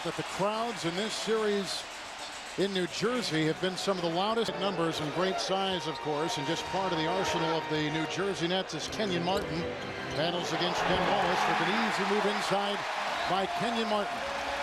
that the crowds in this series in New Jersey have been some of the loudest numbers and great size, of course, and just part of the arsenal of the New Jersey Nets is Kenyon Martin. Battles against Ben Wallace with an easy move inside by Kenyon Martin.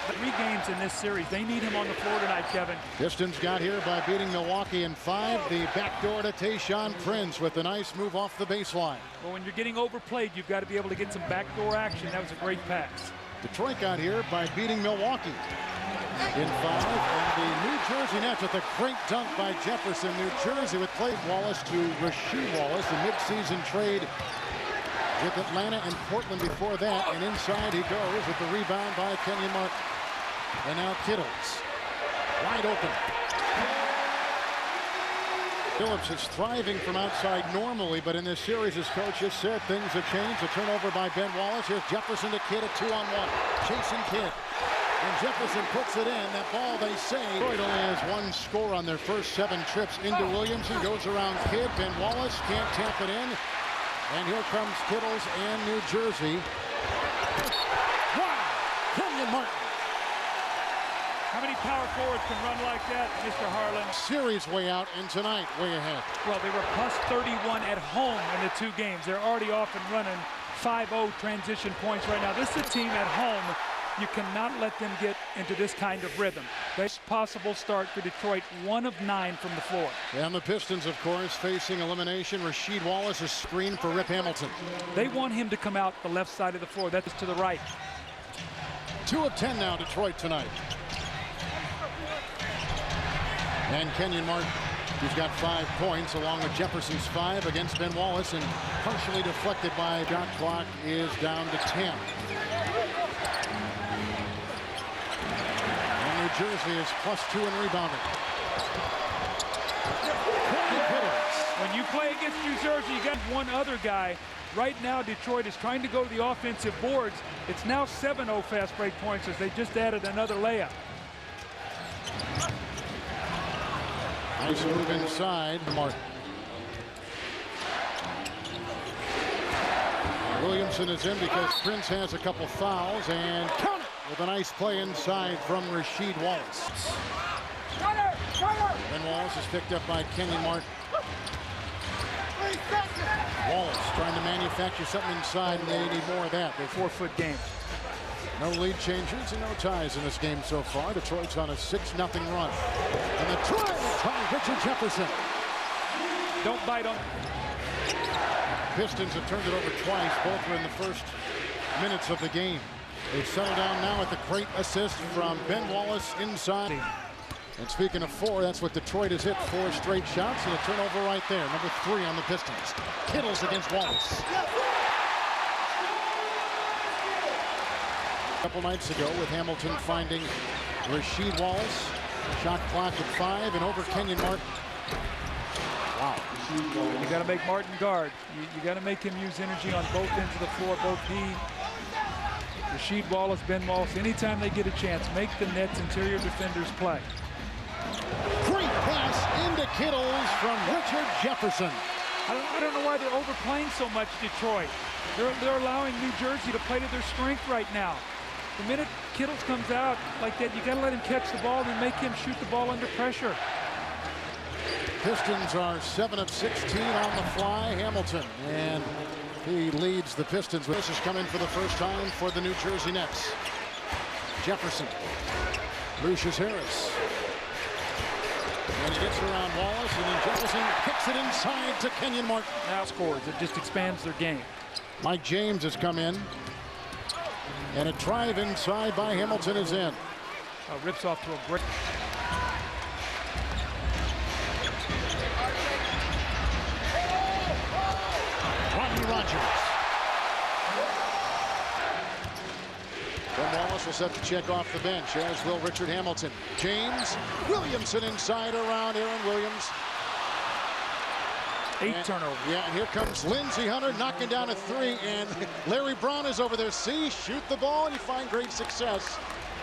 3 games in this series. They need him on the floor tonight, Kevin. Pistons got here by beating Milwaukee in 5. The backdoor to Tayshaun Prince with a nice move off the baseline. Well, when you're getting overplayed, you've got to be able to get some backdoor action. That was a great pass. Detroit got here by beating Milwaukee in 5. And the New Jersey Nets with a great dunk by Jefferson. New Jersey with Clay Wallace to Rasheed Wallace, the midseason trade with Atlanta and Portland before that. And inside he goes with the rebound by Kenyon Martin. And now Kittles, wide open. Phillips is thriving from outside normally, but in this series, as coach just said, things have changed. A turnover by Ben Wallace. Here's Jefferson to Kidd, a 2-on-1. Chasing Kidd. And Jefferson puts it in. That ball, they say, Detroit only has 1 score on their first 7 trips into Williamson. Goes around Kidd. Ben Wallace can't tap it in. And here comes Kittles and New Jersey. Wow! Kenyon Martin. How many power forwards can run like that, Mr. Harlan? Series way out, and tonight way ahead. Well, they were plus 31 at home in the 2 games. They're already off and running 5-0 transition points right now. This is a team at home. You cannot let them get into this kind of rhythm. Best possible start for Detroit, 1 of 9 from the floor. And the Pistons, of course, facing elimination. Rasheed Wallace is screened for Rip Hamilton. They want him to come out the left side of the floor. That is to the right. 2 of 10 now, Detroit tonight. And Kenyon Martin, who's got 5 points, along with Jefferson's 5 against Ben Wallace, and partially deflected by shot clock is down to 10. And New Jersey is plus 2 in rebounding. When you play against New Jersey, you got one other guy. Right now, Detroit is trying to go to the offensive boards. It's now 7-0 fast break points as they just added another layup. Nice move inside, Martin. Williamson is in because Prince has a couple fouls, and count it with a nice play inside from Rasheed Wallace. And Wallace is picked up by Kenyon Martin. Wallace trying to manufacture something inside, and they need more of that. They're 4-foot games. No lead changes and no ties in this game so far. Detroit's on a 6-0 run. And the try by Richard Jefferson. Don't bite on. Pistons have turned it over twice. Both were in the first minutes of the game. They've settled down now with the great assist from Ben Wallace inside. And speaking of 4, that's what Detroit has hit, 4 straight shots, and a turnover right there. Number 3 on the Pistons. Kittles against Wallace. A couple nights ago with Hamilton finding Rasheed Wallace. Shot clock at 5 and over Kenyon Martin. Wow. You got to make Martin guard. You got to make him use energy on both ends of the floor, both Rasheed Wallace, Ben Wallace. Anytime they get a chance, make the Nets interior defenders play. Great pass into Kittles from Richard Jefferson. I don't know why they're overplaying so much, Detroit. They're allowing New Jersey to play to their strength right now. The minute Kittles comes out like that, you got to let him catch the ball and make him shoot the ball under pressure. Pistons are 7 of 16 on the fly. Hamilton, and he leads the Pistons. This is coming for the first time for the New Jersey Nets. Jefferson, Lucius Harris. And he gets around Wallace, and then Jefferson kicks it inside to Kenyon Martin. Now scores. It just expands their game. Mike James has come in. And a drive inside by Hamilton is in. Rips off to a break. Rodney Rogers. Ben Wallace will set the check off the bench, as will Richard Hamilton. James Williamson inside around Aaron Williams. 8 turnovers. Yeah, and here comes Lindsey Hunter knocking down a 3, and Larry Brown is over there. See, shoot the ball, and you find great success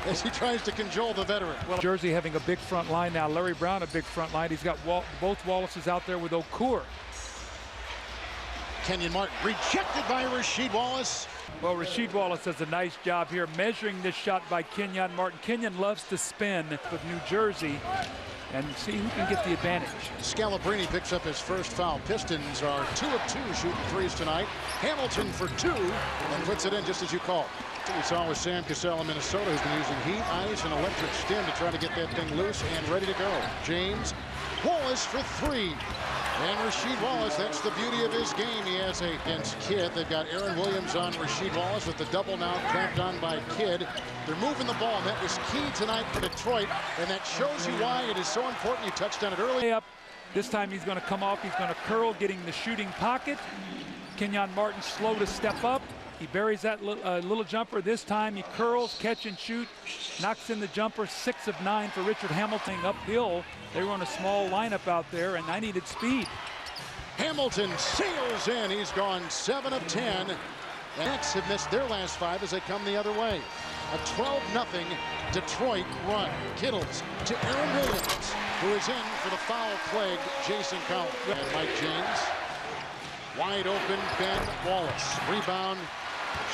as he tries to cajole the veteran. Well, Jersey having a big front line now. Larry Brown a big front line. He's got both Wallaces out there with Okur. Kenyon Martin rejected by Rasheed Wallace. Well, Rasheed Wallace does a nice job here measuring this shot by Kenyon Martin. Kenyon loves to spin with New Jersey and see who can get the advantage. Scalabrine picks up his first foul. Pistons are 2 of 2 shooting threes tonight. Hamilton for 2 and puts it in just as you called. We saw with Sam Cassell in Minnesota, who's been using heat, ice, and electric stim to try to get that thing loose and ready to go. James Wallace for 3. And Rasheed Wallace, that's the beauty of his game. He has against Kidd. They've got Aaron Williams on Rasheed Wallace with the double now clamped on by Kidd. They're moving the ball, and that was key tonight for Detroit. And that shows you why it is so important. You touched on it earlier. This time he's going to come off. He's going to curl, getting the shooting pocket. Kenyon Martin slow to step up. He buries that little jumper. This time he curls, catch and shoot, knocks in the jumper. 6 of 9 for Richard Hamilton uphill. They were on a small lineup out there, and I needed speed. Hamilton sails in. He's gone 7 of 10. The Knicks have missed their last 5 as they come the other way. A 12-0 Detroit run. Kittles to Aaron Williams, who is in for the foul-plagued Jason Collins. And Mike James. Wide open Ben Wallace. Rebound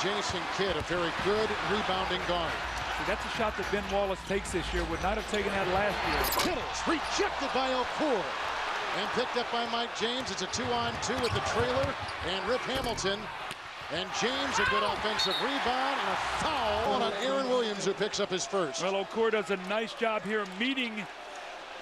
Jason Kidd, a very good rebounding guard. See, that's a shot that Ben Wallace takes this year. Would not have taken that last year. Kittles rejected by O'Cool. And picked up by Mike James. It's a 2-on-2 with the trailer and Rip Hamilton. And James, a good offensive rebound and a foul on Aaron Williams, who picks up his first. Well, O'Cool does a nice job here meeting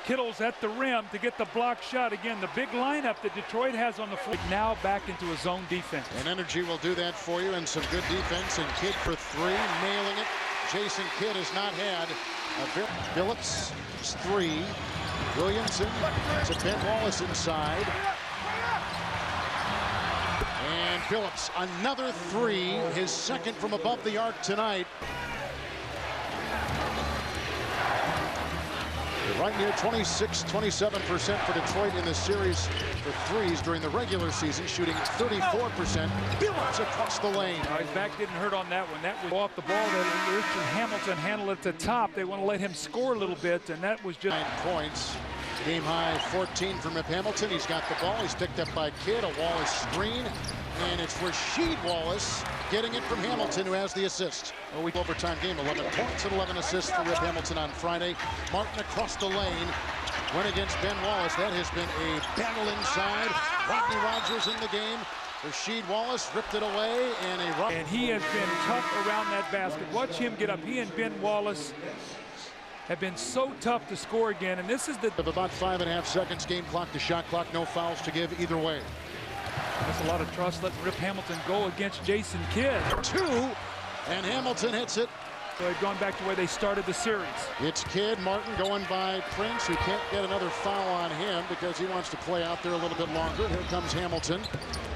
Kittles at the rim to get the block shot. Again, the big lineup that Detroit has on the floor now back into a zone defense. And energy will do that for you, and some good defense. And Kidd for 3, nailing it. Jason Kidd has not had a Phillips 3. Williamson to Ben Wallace inside. And Phillips, another 3, his second from above the arc tonight. Right near 26-27% for Detroit in the series for threes during the regular season, shooting 34%. Phillips across the lane. His back didn't hurt on that one. That was off the ball. That Richard Hamilton handled at the top. They want to let him score a little bit, and that was just 9 points. Game high 14 from Rip Hamilton. He's got the ball. He's picked up by Kidd. A Wallace screen. And it's Rasheed Wallace getting it from Hamilton, who has the assist. Overtime game, 11 points and 11 assists for Rip Hamilton on Friday. Martin across the lane, went against Ben Wallace. That has been a battle inside. Rodney Rogers in the game. Rasheed Wallace ripped it away, and he has been tough around that basket. Watch him get up. He and Ben Wallace have been so tough to score again, and this is the of about 5.5 seconds. Game clock to shot clock. No fouls to give either way. That's a lot of trust letting Rip Hamilton go against Jason Kidd. 2, and Hamilton hits it. So they've gone back to where they started the series. It's Kidd. Martin going by Prince, who can't get another foul on him because he wants to play out there a little bit longer. Here comes Hamilton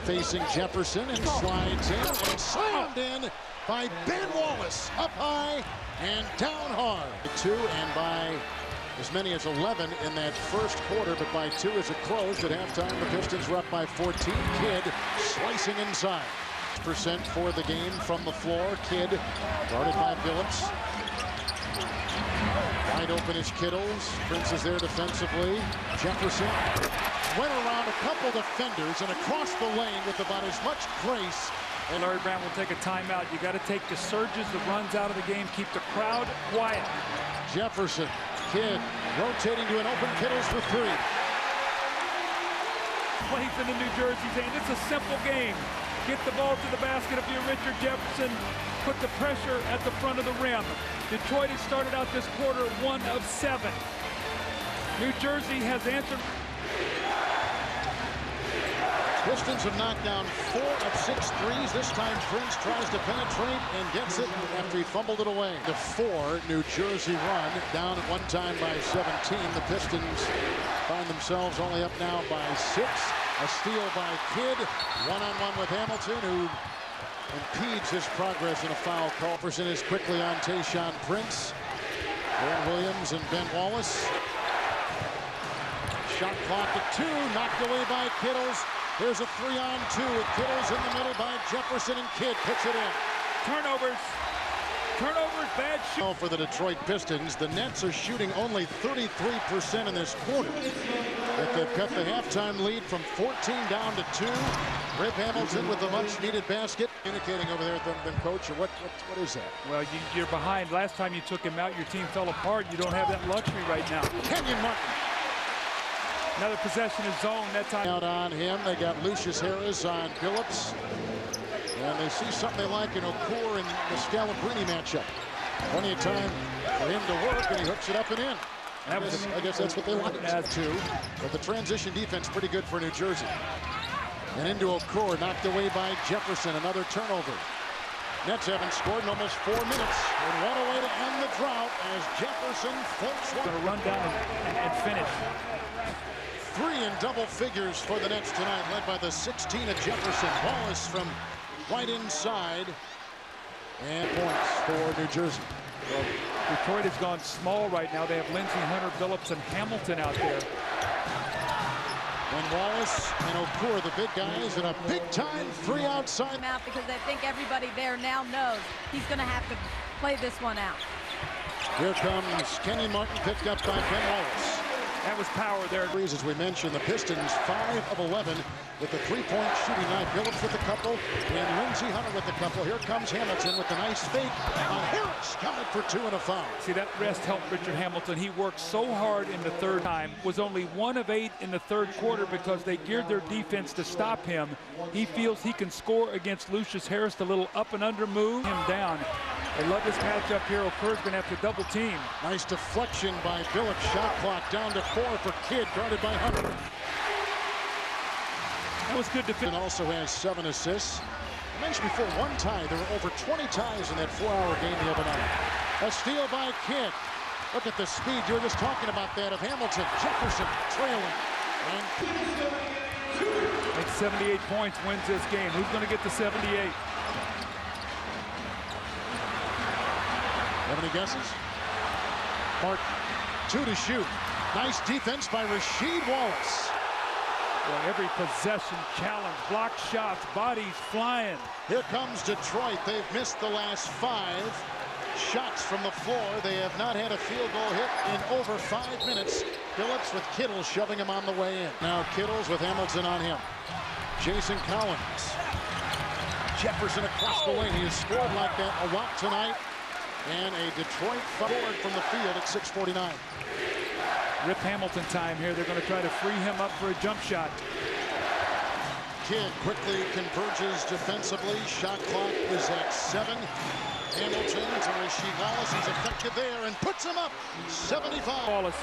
facing Jefferson and slides in and slammed in by Ben Wallace. Up high and down hard. 2 and by as many as 11 in that first quarter, but by 2 as it closed. At halftime, the Pistons were up by 14. Kidd slicing inside. % for the game from the floor. Kidd guarded by Phillips. Wide open is Kittles. Prince is there defensively. Jefferson went around a couple defenders and across the lane with about as much grace. And Larry Brown will take a timeout. You got to take the surges, the runs out of the game, keep the crowd quiet. Jefferson. Kidd rotating to an open Kittles for 3. Plays in the New Jersey saying it's a simple game. Get the ball to the basket if you're Richard Jefferson. Put the pressure at the front of the rim. Detroit has started out this quarter 1 of 7. New Jersey has answered. Pistons have knocked down 4 of 6 threes. This time Prince tries to penetrate and gets it after he fumbled it away. The 4 New Jersey run down at one time by 17. The Pistons find themselves only up now by 6. A steal by Kidd. One-on-one with Hamilton, who impedes his progress in a foul call. Jefferson is quickly on Tayshaun Prince. Aaron Williams and Ben Wallace. Shot clock at 2, knocked away by Kittles. There's a 3-on-2 with Kittles in the middle by Jefferson, and Kidd puts it in. Turnovers. Turnovers, bad shoot. For the Detroit Pistons, the Nets are shooting only 33% in this quarter. If they've cut the halftime lead from 14 down to 2. Rip Hamilton with the much-needed basket. Communicating over there with them, coach, or what is that? Well, you're behind. Last time you took him out, your team fell apart. You don't have that luxury right now. Kenyon Martin. Another possession is zone that time. Out on him, they got Lucius Harris on Phillips. And they see something they like in Okur and the Scalabrine matchup. Plenty of time for him to work, and he hooks it up and in. I guess that's what they wanted to. But the transition defense pretty good for New Jersey. And into Okur, knocked away by Jefferson. Another turnover. Nets haven't scored in almost 4 minutes. And what a way to end the drought as Jefferson floats one. Going to run down and finish. 3 in double figures for the Nets tonight, led by the 16 of Jefferson. Wallace from right inside. And points for New Jersey. Well, Detroit has gone small right now. They have Lindsey, Hunter, Phillips, and Hamilton out there. And Wallace and Okur, the big guys, and a big-time 3 outside. Out because I think everybody there now knows he's going to have to play this one out. Here comes Kenyon Martin, picked up by Ben Wallace. That was power there. As we mentioned, the Pistons 5 of 11 with the 3-point shooting night. Phillips with a couple, and Lindsey Hunter with a couple. Here comes Hamilton with a nice fake on Harris, coming for 2 and a foul. See, that rest helped Richard Hamilton. He worked so hard in the third time. Was only 1 of 8 in the third quarter because they geared their defense to stop him. He feels he can score against Lucius Harris. The little up and under move him down. They love this matchup here. Okur's going to have to double team. Nice deflection by Phillips. Shot clock down to 4 for Kidd, guarded by Hunter. That was good defense. And also has 7 assists. I mentioned before, one tie. There were over 20 ties in that 4-hour game the other night. A steal by Kidd. Look at the speed. You were just talking about that of Hamilton. Jefferson trailing. And Like 78 points wins this game. Who's going to get to 78? Have any guesses? Martin, 2 to shoot. Nice defense by Rasheed Wallace. Well, every possession challenge, block shots, bodies flying. Here comes Detroit. They've missed the last 5 shots from the floor. They have not had a field goal hit in over 5 minutes. Phillips with Kittle shoving him on the way in. Now Kittles with Hamilton on him. Jason Collins. Jefferson across the lane. He has scored like that a lot tonight. And a Detroit forward from the field at 6:49. Rip Hamilton time here. They're going to try to free him up for a jump shot. Kidd quickly converges defensively. Shot clock is at 7. Hamilton to Rasheed Wallace. He's effective there and puts him up. 75. Wallace,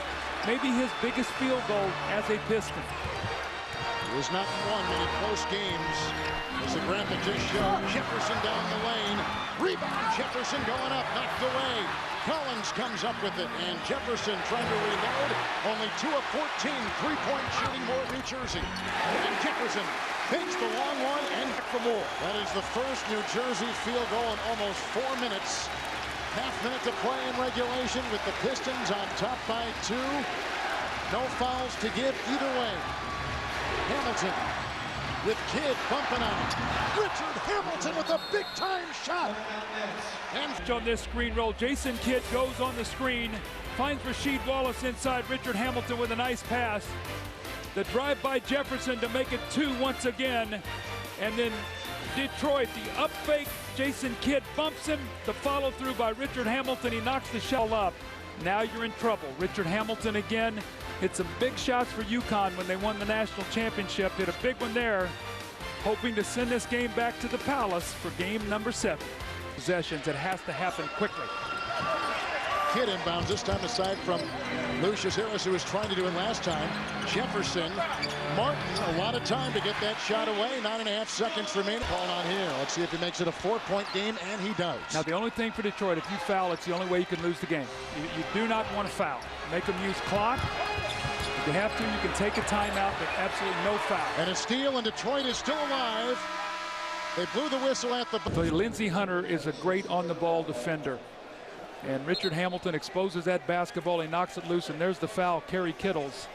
maybe his biggest field goal as a Piston. He has not won many close games. As the graphic just showed, Jefferson down the lane. Rebound, Jefferson going up, knocked away. Collins comes up with it, and Jefferson trying to reload. Only 2 of 14, 3-point shooting for New Jersey. And Jefferson takes the long one and back for more. That is the first New Jersey field goal in almost 4 minutes. Half minute to play in regulation with the Pistons on top by 2. No fouls to give either way. Hamilton with Kidd bumping on it. Richard Hamilton with a big-time shot. And on this screen roll, Jason Kidd goes on the screen, finds Rasheed Wallace inside. Richard Hamilton with a nice pass. The drive by Jefferson to make it 2 once again. And then Detroit, the up fake, Jason Kidd bumps him. The follow through by Richard Hamilton. He knocks the shell up. Now you're in trouble. Richard Hamilton again. Hit some big shots for UConn when they won the national championship. Hit a big one there. Hoping to send this game back to the Palace for game number 7. Possessions, it has to happen quickly. Kidd inbounds this time aside from Lucius Harris, who was trying to do it last time. Jefferson, Martin, a lot of time to get that shot away. 9.5 seconds remaining. Call on here. Let's see if he makes it a 4-point game, and he does. Now, the only thing for Detroit, if you foul, it's the only way you can lose the game. You do not want to foul. Make them use clock. If you have to, you can take a timeout, but absolutely no foul. And a steal, and Detroit is still alive. They blew the whistle at the... So Lindsey Hunter is a great on-the-ball defender. And Richard Hamilton exposes that basketball. He knocks it loose, and there's the foul, Kerry Kittles.